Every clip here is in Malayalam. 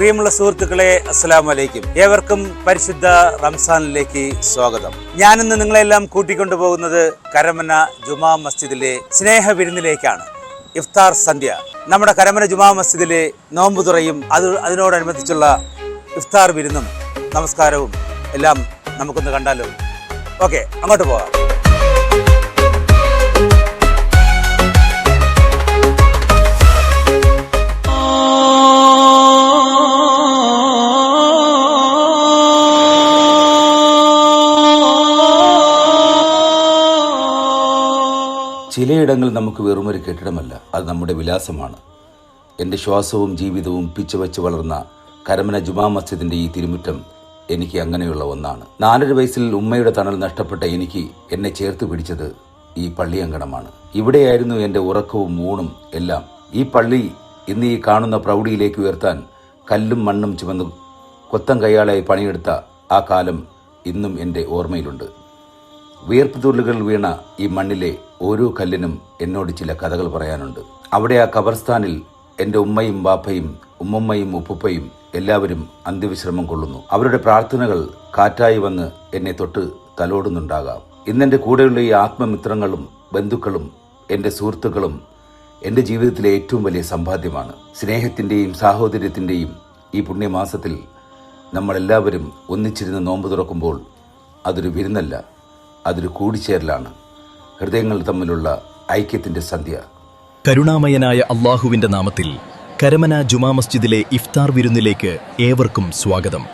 പ്രിയമുള്ള സുഹൃത്തുക്കളെ, അസ്സലാമു അലൈക്കും. ഏവർക്കും പരിശുദ്ധ റംസാനിലേക്ക് സ്വാഗതം. ഞാനിന്ന് നിങ്ങളെല്ലാം കൂട്ടിക്കൊണ്ടുപോകുന്നത് കരമന ജുമാ മസ്ജിദിലെ സ്നേഹ വിരുന്നിലേക്കാണ്. ഇഫ്താർ സന്ധ്യ. നമ്മുടെ കരമന ജുമാ മസ്ജിദിലെ നോമ്പ് തുറയും അതിനോടനുബന്ധിച്ചുള്ള ഇഫ്താർ വിരുന്നും നമസ്കാരവും എല്ലാം നമുക്കൊന്ന് കണ്ടാലോ? ഓക്കെ, അങ്ങോട്ട് പോകാം. ചിലയിടങ്ങൾ നമുക്ക് വെറുമൊരു കെട്ടിടമല്ല, അത് നമ്മുടെ വിലാസമാണ്. എൻ്റെ ശ്വാസവും ജീവിതവും പിച്ചുവെച്ച് വളർന്ന കരമന ജുമാ മസ്ജിദിൻ്റെ ഈ തിരുമുറ്റം എനിക്ക് അങ്ങനെയുള്ള ഒന്നാണ്. 4 വയസ്സിൽ ഉമ്മയുടെ തണൽ നഷ്ടപ്പെട്ട എനിക്ക് എന്നെ ചേർത്ത് പിടിച്ചത് ഈ പള്ളിയങ്കണമാണ്. ഇവിടെയായിരുന്നു എൻ്റെ ഉറക്കവും ഊണും എല്ലാം. ഈ പള്ളി ഇന്ന് ഈ കാണുന്ന പ്രൗഢിയിലേക്ക് ഉയർത്താൻ കല്ലും മണ്ണും ചുമന്ന് കൊത്തം കയ്യാളായി പണിയെടുത്ത ആ കാലം ഇന്നും എൻ്റെ ഓർമ്മയിലുണ്ട്. വിയർപ്പ് തുള്ളികൾ വീണ ഈ മണ്ണിലെ ഓരോ കല്ലിനും എന്നോട് ചില കഥകൾ പറയാനുണ്ട്. അവിടെ ആ ഖബർസ്ഥാനിൽ എൻ്റെ ഉമ്മയും ബാപ്പയും ഉമ്മമ്മയും ഉപ്പുപ്പയും എല്ലാവരും അന്ത്യവിശ്രമം കൊള്ളുന്നു. അവരുടെ പ്രാർത്ഥനകൾ കാറ്റായി വന്ന് എന്നെ തൊട്ട് തലോടുന്നുണ്ടാകാം. ഇന്നെൻ്റെ കൂടെയുള്ള ഈ ആത്മമിത്രങ്ങളും ബന്ധുക്കളും എൻ്റെ സുഹൃത്തുക്കളും എൻ്റെ ജീവിതത്തിലെ ഏറ്റവും വലിയ സമ്പാദ്യമാണ്. സ്നേഹത്തിൻ്റെയും സാഹോദര്യത്തിൻ്റെയും ഈ പുണ്യമാസത്തിൽ നമ്മളെല്ലാവരും ഒന്നിച്ചിരുന്ന് നോമ്പ് തുറക്കുമ്പോൾ അതൊരു വിരുന്നല്ല, അതൊരു കൂടിച്ചേരലാണ്. ഹൃദയങ്ങൾ തമ്മിലുള്ള ഐക്യത്തിന്റെ സന്ധ്യ. കരുണാമയനായ അള്ളാഹുവിന്റെ നാമത്തിൽ കരമന ജുമാ മസ്ജിദിലെ ഇഫ്താർ വിരുന്നിലേക്ക് ഏവർക്കും സ്വാഗതം.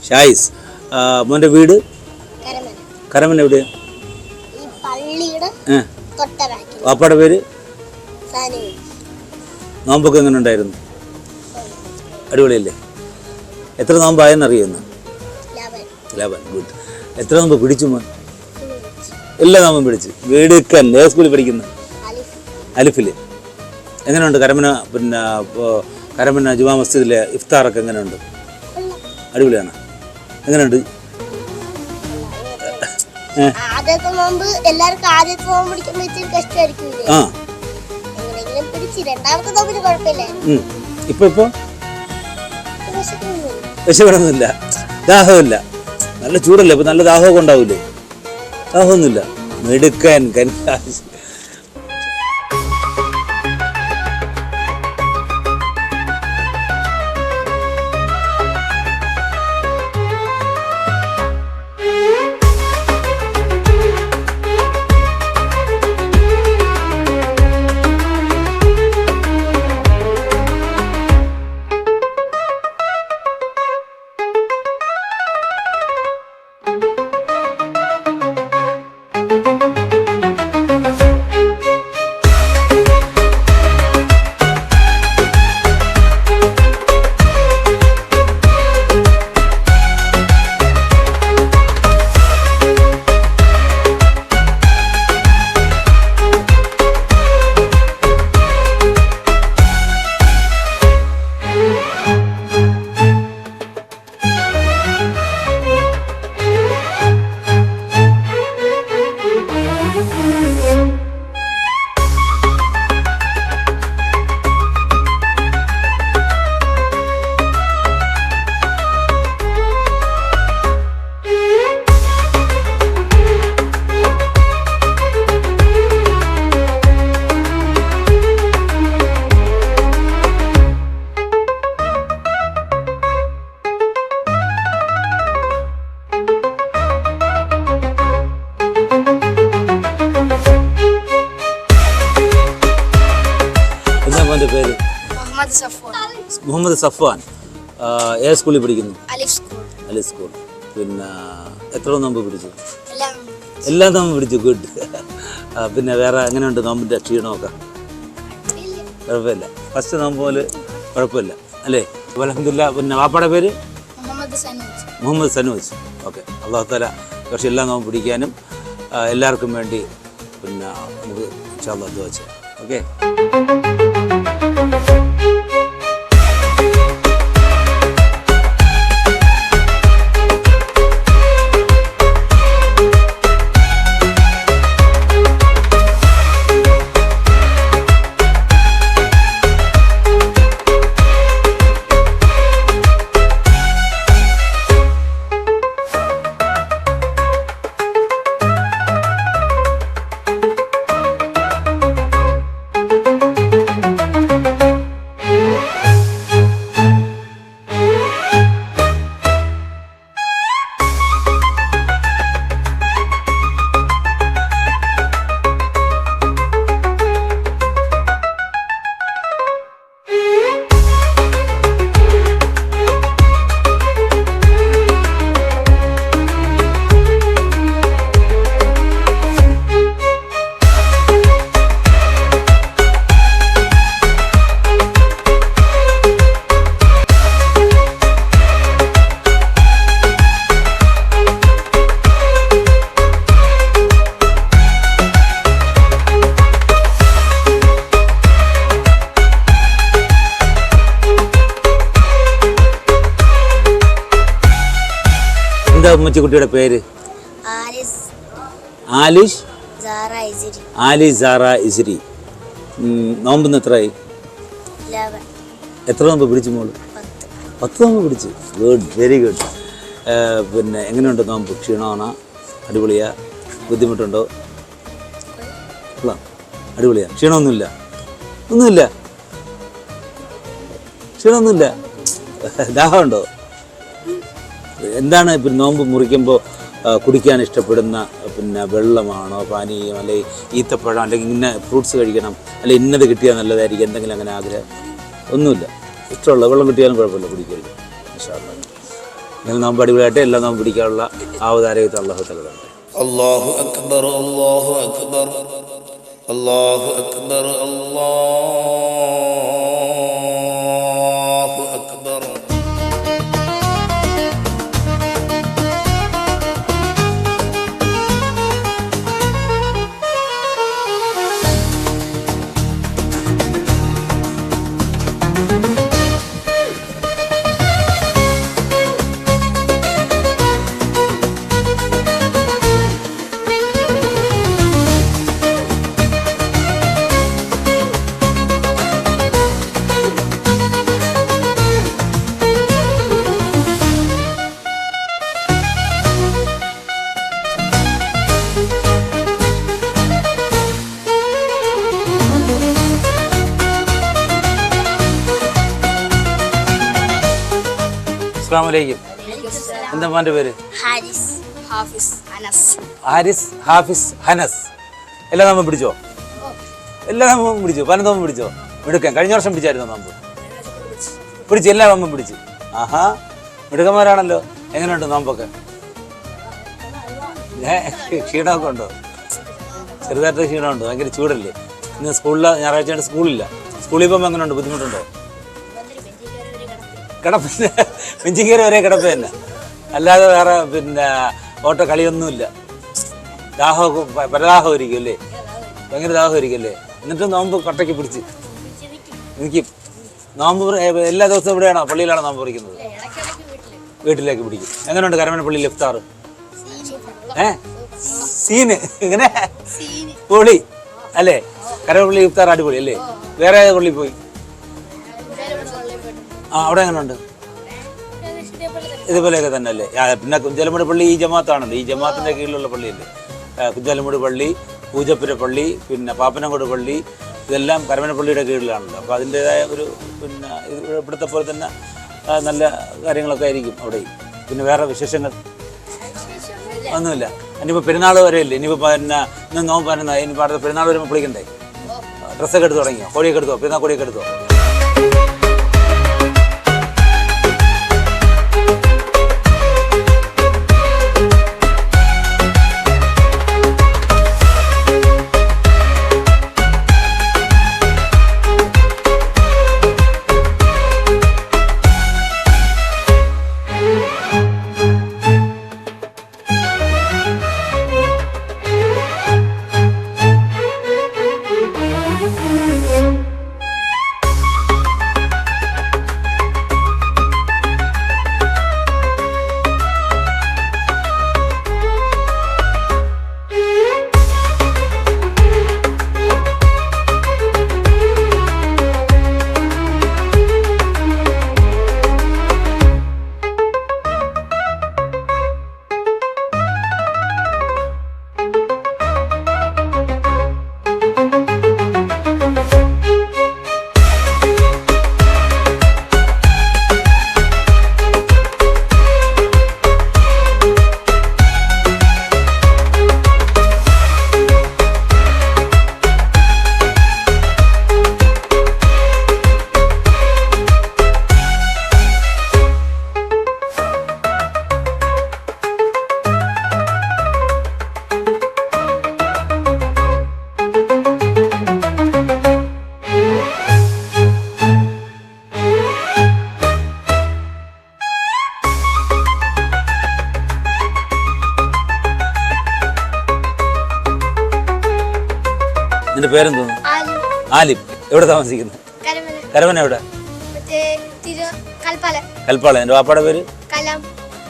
ഷായിസ്, മോൻ്റെ വീട് കരമന എവിടെ? വാപ്പയുടെ പേര്? നോമ്പൊക്കെ എങ്ങനെ ഉണ്ടായിരുന്നു? അടിപൊളിയല്ലേ? എത്ര നോമ്പായെന്നറിയുന്നു? 11. ഗുഡ്. എത്ര നോമ്പ് പിടിച്ചു മോൻ? എല്ലാ നോമ്പും പിടിച്ച്. വീടുക്കൻ ഏത് സ്കൂളിൽ പഠിക്കുന്നു? അലിഫിൽ. എങ്ങനെയുണ്ട് കരമന ജുമാ മസ്ജിദിലെ ഇഫ്താറൊക്കെ എങ്ങനെയുണ്ട്? അടിപൊളിയാണ്. എങ്ങനെയുണ്ട്? ഇപ്പൊ വിശക്കണമെന്നില്ല, ദാഹമില്ല. നല്ല ചൂടല്ലേ, ഇപ്പൊ നല്ല ദാഹമൊക്കെ ഉണ്ടാവൂലേ? ദാഹമൊന്നുമില്ല. മെടുക്കാൻ കൻകാശ്. മോൻ്റെ പേര്? മുഹമ്മദ് സഫ്വാൻ. ഏത് സ്കൂളിൽ പഠിക്കുന്നു? അലി സ്കൂൾ. പിന്നെ എത്ര നോമ്പ് പിടിച്ചു? എല്ലാ നോമ്പ് പിടിച്ചു. ഗുഡ്. പിന്നെ വേറെ എങ്ങനെയുണ്ട് നോമ്പിൻ്റെ ക്ഷീണമൊക്കെ? കുഴപ്പമില്ല. ഫസ്റ്റ് നോമ്പ് പോലെ കുഴപ്പമില്ല അല്ലേ? അൽഹംദുലില്ലാ. പിന്നെ വാപ്പയുടെ പേര്? മുഹമ്മദ് സനൂജ്. ഓക്കെ. അല്ലാഹു തആല പക്ഷേ എല്ലാ നോമ്പ് പിടിക്കാനും എല്ലാവർക്കും വേണ്ടി പിന്നെ നമുക്ക് ഇൻഷാ അല്ലാഹ് ദുആ ചെയ്യാം. ഓക്കെ. ഉമ്മച്ചിക്കുട്ടിയുടെ പേര്? ആലിഷ് സാറ ഇസ്രി. നോമ്പ് എത്രയായി? എത്ര നോമ്പ് പിടിച്ചു മോള്? 10 നോമ്പ് പിടിച്ചു. Good, very good. പിന്നെ എങ്ങനെയുണ്ട് നോമ്പ്? ക്ഷീണമാണോ? അടിപൊളിയാ? ബുദ്ധിമുട്ടുണ്ടോ? അടിപൊളിയാ? ക്ഷീണമൊന്നുമില്ല? ഒന്നുമില്ല? ക്ഷീണമൊന്നുമില്ല? ദാഹമുണ്ടോ? എന്താണ് പിന്നെ നോമ്പ് മുറിക്കുമ്പോൾ കുടിക്കാൻ ഇഷ്ടപ്പെടുന്ന പിന്നെ വെള്ളമാണോ, പാനീയം, അല്ലെങ്കിൽ ഈത്തപ്പഴം, അല്ലെങ്കിൽ ഇന്ന ഫ്രൂട്ട്സ് കഴിക്കണം, അല്ലെങ്കിൽ ഇന്നത് കിട്ടിയാൽ നല്ലതായിരിക്കും, എന്തെങ്കിലും അങ്ങനെ ആഗ്രഹം? ഒന്നുമില്ല. ഇഷ്ടമുള്ള വെള്ളം കിട്ടിയാലും കുഴപ്പമില്ല, കുടിക്കരുത്. ഇൻഷാ അല്ലാഹ്. നിങ്ങൾ നോമ്പ് അടിപൊളിയായിട്ട് എല്ലാ നോമ്പ് പിടിക്കാനുള്ള ആവതാരകത്തെ അല്ലാഹു തആല തരട്ടെ. അല്ലാഹു അക്ബർ, അല്ലാഹു അക്ബർ, അല്ലാഹു അക്ബർ, അല്ലാഹു അക്ബർ. അസ്സലാമു അലൈക്കും. എന്താ മോൻ്റെ പേര്? ഹാരിസ് ഹാഫിസ് ഹനസ്. എല്ലാ നോമ്പും പിടിച്ചോ? എല്ലാ നോമ്പും പിടിച്ചോ? 10 നോമ്പും പിടിച്ചോ? മിടുക്കൻ. കഴിഞ്ഞ വർഷം പിടിച്ചായിരുന്നോ നോമ്പ്? പിടിച്ച് എല്ലാ നോമ്പും പിടിച്ച്. ആഹാ, മിടുക്കന്മാരാണല്ലോ. എങ്ങനെയുണ്ട് നോമ്പൊക്കെ? ക്ഷീണമൊക്കെ ഉണ്ടോ? ചെറുതായിട്ട് ക്ഷീണമുണ്ടോ? ഭയങ്കര ചൂടല്ലേ? ഇന്ന് ഞായറാഴ്ചയായിട്ട് സ്കൂളില്ല. സ്കൂളിൽ പോകുമ്പോൾ എങ്ങനെയുണ്ട്? ബുദ്ധിമുട്ടുണ്ടോ? കിടപ്പില്ല, വെഞ്ചിക്കയറി ഒരേ കിടപ്പ് തന്നെ, അല്ലാതെ വേറെ പിന്നെ ഓട്ട കളിയൊന്നുമില്ല. ദാഹമൊക്കെ പരദാഹമായിരിക്കും അല്ലേ? ഭയങ്കര ദാഹമായിരിക്കും അല്ലേ? എന്നിട്ട് നോമ്പ് കട്ടയ്ക്ക് പിടിച്ച് എനിക്ക് നോമ്പ് എല്ലാ ദിവസവും ഇവിടെയാണോ, പള്ളിയിലാണോ നോമ്പ് പറിക്കുന്നത്? വീട്ടിലേക്ക് പിടിക്കും. എങ്ങനെയുണ്ട് കരമന പള്ളിയിൽ ഇഫ്താർ? സീന് എങ്ങനെ? പൊളി അല്ലേ? കരമനപ്പള്ളി ഇഫ്താർ അടിപൊളി അല്ലേ? വേറെ ഏത് പള്ളി പോയി? അവിടെ എങ്ങനെ ഉണ്ട്? ഇതുപോലെയൊക്കെ തന്നെ അല്ലേ? പിന്നെ കുഞ്ചാലമൂട് പള്ളി ഈ ജമാഅത്താണല്ലോ, ഈ ജമാഅത്തിൻ്റെ കീഴിലുള്ള പള്ളിയല്ലേ? കുഞ്ചാലമൂട് പള്ളി, പൂജപ്പുര പള്ളി, പിന്നെ പാപ്പനംകോട് പള്ളി, ഇതെല്ലാം കരമനപ്പള്ളിയുടെ കീഴിലാണല്ലോ. അപ്പോൾ അതിൻ്റേതായ ഒരു പിന്നെ ഇവിടുത്തെ പോലെ തന്നെ നല്ല കാര്യങ്ങളൊക്കെ ആയിരിക്കും അവിടെയും. പിന്നെ വേറെ വിശേഷങ്ങൾ ഒന്നുമില്ല. ഇനിയിപ്പോൾ പെരുന്നാൾ വരെയല്ലേ? ഇനിയിപ്പോൾ പിന്നെ ഇന്ന് നോമ്പ് തന്നെ, ഇനിയിപ്പോൾ അടുത്ത പെരുന്നാൾ വരുമ്പോൾ വിളിക്കണ്ടേ? ഡ്രസ്സൊക്കെ എടുത്ത് തുടങ്ങിയോ? കോഴിയൊക്കെ എടുത്തോ? പെരുന്നാൾ കോഴിയൊക്കെ എടുത്തോ? നിന്റെ പേരെന്തോന്നു? ആലിം. എവിടെ താമസിക്കുന്നു? കരമന എവിടെ? കൽപ്പാള. എന്റെ വാപ്പാടെ പേര്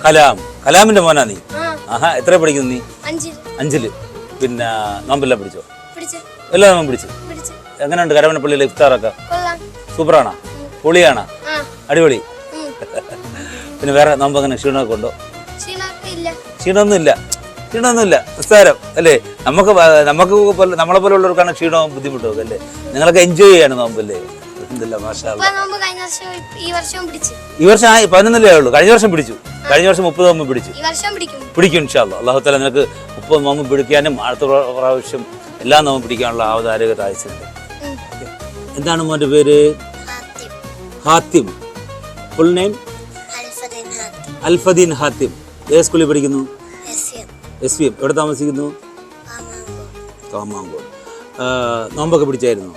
കലാം. കലാമിന്റെ മോനാ നീ? ആഹാ. എത്ര പഠിക്കുന്നു നീ? 5ല്. പിന്നെ നോമ്പെല്ലാം പിടിച്ചോ? എല്ലാ നോമ്പും പിടിച്ചു. എങ്ങനെയുണ്ട് കരമനപ്പള്ളിയിലെ ഇഫ്താറൊക്കെ? സൂപ്പറാണോ? പൊളിയാണോ? അടിപൊളി. പിന്നെ വേറെ നോമ്പ് എങ്ങനെ ക്ഷീണമൊക്കെ ഉണ്ടോ? ക്ഷീണമൊന്നുമില്ല. നിസ്സാരം അല്ലേ? നമുക്ക് നമ്മളെ പോലെ ഉള്ളവർക്കാണ് ക്ഷീണവും ബുദ്ധിമുട്ടും അല്ലേ? നിങ്ങളൊക്കെ എൻജോയ് ചെയ്യാണ് നോമ്പല്ലേ? ഈ വർഷം 11 ഉള്ളൂ. കഴിഞ്ഞ വർഷം പിടിച്ചു. കഴിഞ്ഞ വർഷം 30 നോമ്പ് പിടിച്ചു. പിടിക്കും ഇൻഷാ അല്ലാഹ്. അല്ലാഹു തആല നിനക്ക് 30 നോമ്പ് പിടിക്കാനും അടുത്ത പ്രാവശ്യം എല്ലാ നോമ്പും പിടിക്കാനുള്ള ആ ഒരു ആരോഗ്യത്തെ അയച്ചിട്ടുണ്ട്. എന്താണ് മോന്റെ പേര്? ഹാത്തിം. Full name? അൽഫദീൻ ഹാത്തിം. ഏത് സ്കൂളിൽ പഠിക്കുന്നു? SVM. എവിടെ താമസിക്കുന്നു? കാമാങ്കോട്. നോമ്പൊക്കെ പിടിച്ചായിരുന്നു?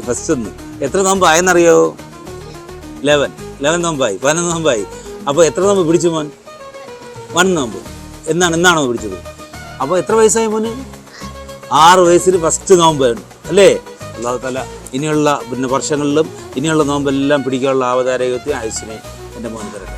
ഫസ്റ്റ് ഒന്ന്. എത്ര നോമ്പ് ആയെന്നറിയോ? 11 നോമ്പായി. 11 നോമ്പായി. അപ്പോൾ എത്ര നോമ്പ് പിടിച്ചു മോൻ? 1 നോമ്പ്. എന്നാണോ പിടിച്ചത്? അപ്പോൾ എത്ര വയസ്സായി മോന്? 6 വയസ്സിൽ ഫസ്റ്റ് നോമ്പ് അല്ലേ? അല്ലാഹു തആല ഇനിയുള്ള പിന്നെ വർഷങ്ങളിലും ഇനിയുള്ള നോമ്പെല്ലാം പിടിക്കാനുള്ള ആവതാരോഗ്യത്തെ ആയുസ്സിനെ എൻ്റെ മോൻ തരട്ടെ.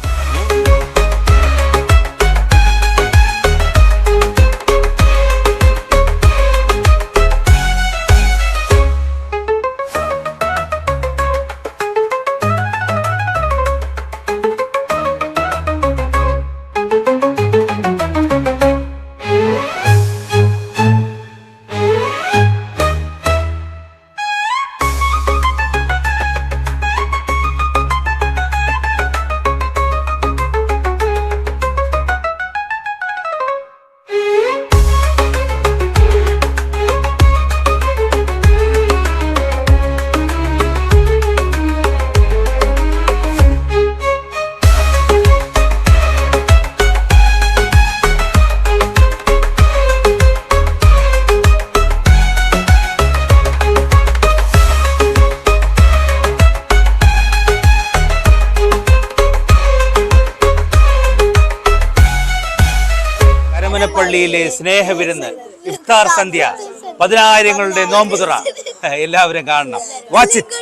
പള്ളിയിലെ സ്നേഹവിരുന്ന് ഇഫ്താർ സന്ധ്യ 10,000ങ്ങളുടെ നോമ്പ് തുറ എല്ലാവരും കാണണം. Watch it.